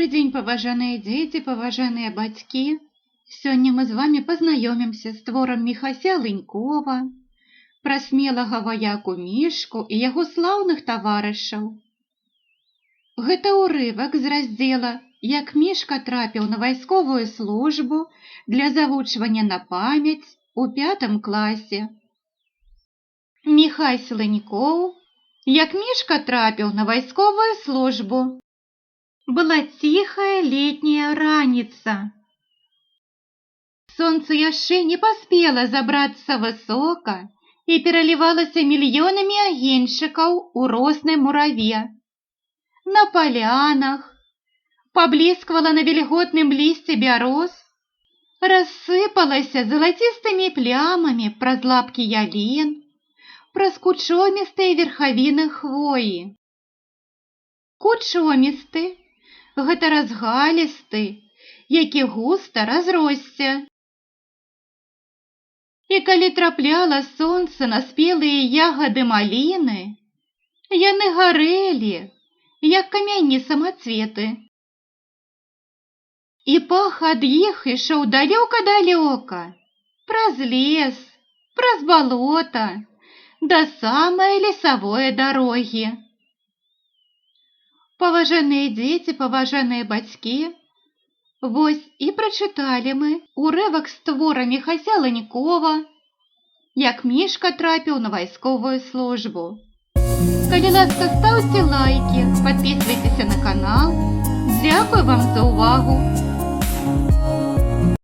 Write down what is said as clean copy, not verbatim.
Добрый день, паважаныя дзеці, паважаныя бацькі. Сёння мы з вами пазнаёмімся з творам Міхася Лынькова пра смелага ваяку Мішку і яго слаўных таварышаў. Гэта ўрывак з раздзела «Як Мішка трапіў на вайсковую службу» для завучвання на памяць у 5 класе. Міхась Лынькоў «Як Мішка трапіў на вайсковую службу». Была ціхая летняя раніца. Сонце яшчэ не паспела забрацца высока і пералівалася мільёнамі агеньчыкаў у роснай мураве. На палянах, паблісквала на вільготным лісці бяроз, рассыпалася залацістымі плямамі праз лапкі ялін, праз кучомістыя верхавіны хвоі. Кучомісты – гэта разгалісты, які густа разросся. І калі трапляла сонца на спелыя ягады маліны, яны гарэлі, як камяні-самацветы. І пах ад іх ішоў далёка-далёка, праз лес, праз балота, да самай лесавой дарогі. Паважаныя дзеці, паважаныя бацькі, вось і прачыталі мы ўрывак з твора Міхася Лынькова «Як Мішка трапіў на вайсковую службу». Калі ласка, ставьте лайки, подписывайтесь на канал. Дякую вам за увагу.